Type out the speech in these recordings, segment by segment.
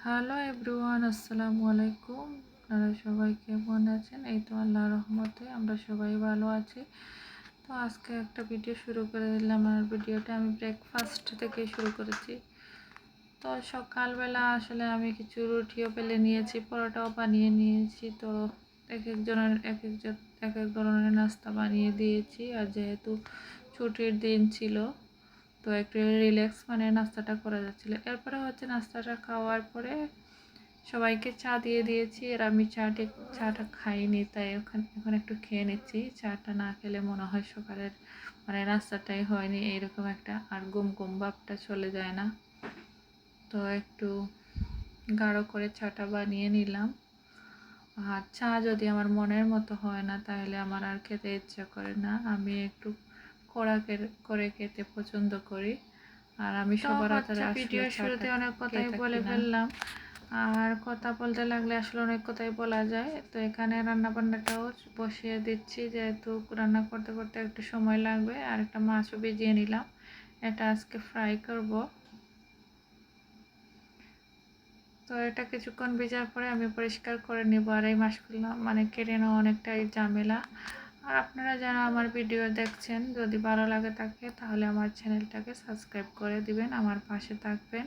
Hello everyone, আসসালামু আলাইকুম। আপনারা সবাই কেমন আছেন? এই তো আল্লাহর রহমতে আমরা সবাই ভালো আছি। তো আজকে একটা ভিডিও শুরু করে দিলাম। আর ভিডিওটা আমি ব্রেকফাস্ট থেকে শুরু করেছি। তো সকালবেলা আসলে আমি কিছু রুটিও বেলে নিয়েছি, পরোটাও বানিয়ে নিয়েছি। তো এক একজনের এক এক ধরনের নাস্তা বানিয়ে দিয়েছি। আর যেহেতু ছুটির দিন ছিল, তো একটু রিল্যাক্স মানে নাস্তাটা করা যাচ্ছিলো। এরপরে হচ্ছে নাস্তাটা খাওয়ার পরে সবাইকে চা দিয়ে দিয়েছি। আর আমি চাটা খাইনি, তাই এখন একটু খেয়ে নিচ্ছি। চাটা না খেলে মনে হয় সকালের মানে নাস্তাটাই হয়নি, এইরকম একটা আর গুম গুম ভাবটা চলে যায় না। তো একটু গাঢ় করে চাটা বানিয়ে নিলাম। আর চা যদি আমার মনের মতো হয় না, তাহলে আমার আর খেতে ইচ্ছা করে না। আমি একটু কড়া করে খেতে পছন্দ করি। আর আমি সবার ভিডিওর শুরুতে অনেক কথাই বলে ফেললাম। আর কথা বলতে লাগলে আসলে অনেক কথাই বলা যায়। তো এখানে রান্না বান্নাটাও বসিয়ে দিচ্ছি, যেহেতু রান্না করতে করতে একটু সময় লাগবে। আর একটা মাছও ভিজিয়ে নিলাম, এটা আজকে ফ্রাই করব। তো এটা কিছুক্ষণ ভেজার পরে আমি পরিষ্কার করে নেব। আর এই মাছগুলো মানে কেটে নেওয়া অনেকটাই ঝামেলা। আর আপনারা যারা আমার ভিডিও দেখছেন, যদি ভালো লাগে থাকে তাহলে আমার চ্যানেলটাকে সাবস্ক্রাইব করে দিবেন, আমার পাশে থাকবেন।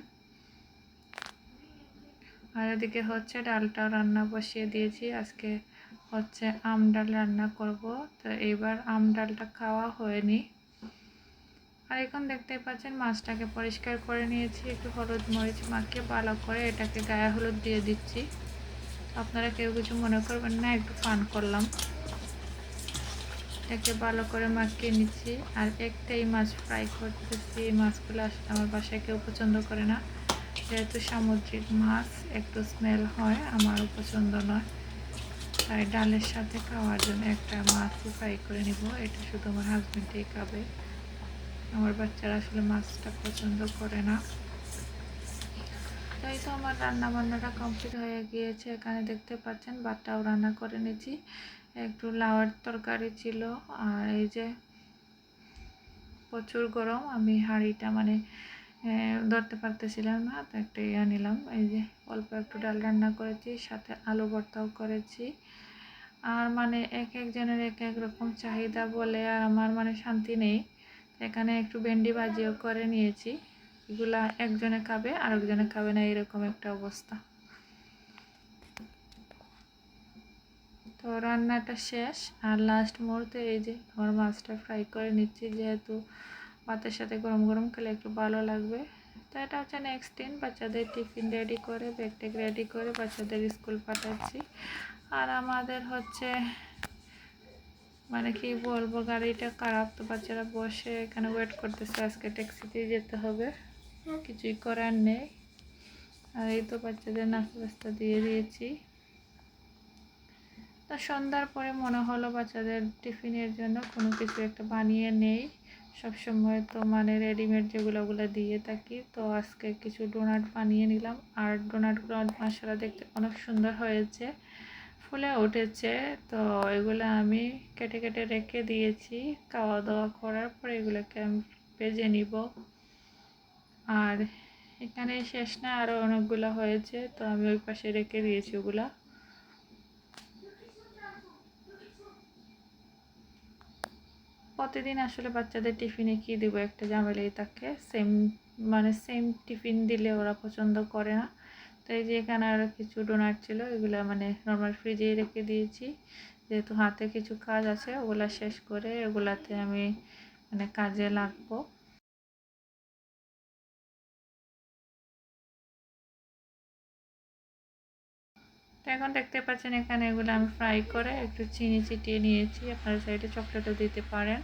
আর এদিকে হচ্ছে ডালটা রান্না বসিয়ে দিয়েছি। আজকে হচ্ছে আম ডাল রান্না করব। তো এইবার আম ডালটা খাওয়া হয়নি। আর এখন দেখতে পাচ্ছেন মাছটাকে পরিষ্কার করে নিয়েছি। একটু হলুদ মরিচ মাখিয়ে ভালো করে এটাকে গায়ে হলুদ দিয়ে দিচ্ছি। আপনারা কেউ কিছু মনে করবেন না, একটু ফান করলাম। এটাকে ভালো করে মাখিয়ে নিচ্ছি। আর একটাই মাছ ফ্রাই করতেছি। এই মাছগুলো আসলে আমার বাসায় কেউ পছন্দ করে না, যেহেতু সামুদ্রিক মাছ একটু স্মেল হয়, আমারও পছন্দ নয়। তাই ডালের সাথে খাওয়ার জন্য একটা মাছই ফ্রাই করে নিব। এটা শুধু আমার হাজবেন্ডই খাবে, আমার বাচ্চারা আসলে মাছটা পছন্দ করে না। তাই তো আমার রান্না বান্নাটা কমপ্লিট হয়ে গিয়েছে। এখানে দেখতে পাচ্ছেন ভাতটাও রান্না করে নিয়েছি। একটু লাউয়ের তরকারি ছিল। আর এই যে প্রচুর গরম, আমি হাঁড়িটা মানে ধরতে পারতেছিলাম না, তো একটা নিলাম। এই যে অল্প একটু ডাল রান্না করেছি, সাথে আলু ভর্তাও করেছি। আর মানে এক একজনের এক এক রকম চাহিদা বলে, আর আমার মানে শান্তি নেই। এখানে একটু ভেন্ডি ভাজিও করে নিয়েছি। এগুলা একজনে খাবে আর একজনে খাবে না, এরকম একটা অবস্থা। তো রান্নাটা শেষ। আর লাস্ট মুহূর্তে এই যে আমার মাছটা ফ্রাই করে নিচ্ছি, যেহেতু ভাতের সাথে গরম গরম খেলে একটু ভালো লাগবে। তো এটা হচ্ছে নেক্সট দিন বাচ্চাদের টিফিন রেডি করে, ব্যাগ ট্যাগ রেডি করে বাচ্চাদের স্কুল পাঠাচ্ছি। আর আমাদের হচ্ছে মানে কি বলবো, গাড়িটা খারাপ, তো বাচ্চারা বসে এখানে ওয়েট করতেছে। আজকে ট্যাক্সিতেই যেতে হবে, কিছুই করার নেই। আর এই তো বাচ্চাদের নাস্তা দিয়ে দিয়েছি। তো সন্ধ্যার পরে মনে হলো বাচ্চাদের টিফিনের জন্য কোনো কিছু একটা বানিয়ে নেই। সবসময় তো মানে রেডিমেড ওগুলো দিয়ে থাকি। তো আজকে কিছু ডোনাট বানিয়ে নিলাম। আর ডোনাটগুলো মাশাআল্লাহ দেখতে অনেক সুন্দর হয়েছে, ফুলে উঠেছে। তো এগুলো আমি কেটে কেটে রেখে দিয়েছি। খাওয়া দাওয়া করার পরে এগুলোকে আমি ভেজে নিব। আর এখানে শেষ না, আরও অনেকগুলো হয়েছে, তো আমি ওই পাশে রেখে দিয়েছি ওগুলা। প্রতিদিন আসলে বাচ্চাদের টিফিনে কি দিব একটা ঝামেলাই থাকে। সেম টিফিন দিলে ওরা পছন্দ করে না। তো এই যে এখানে আরও কিছু ডোনাট ছিল, এগুলো মানে নর্মাল ফ্রিজেই রেখে দিয়েছি। যেহেতু হাতে কিছু কাজ আছে, ওগুলা শেষ করে ওগুলাতে আমি মানে কাজে লাগবো। তো এখন দেখতে পাচ্ছেন এখানে এগুলো আমি ফ্রাই করে একটু চিনি ছিটিয়ে নিয়েছি। আপনারা চাইলে চকলেটও দিতে পারেন।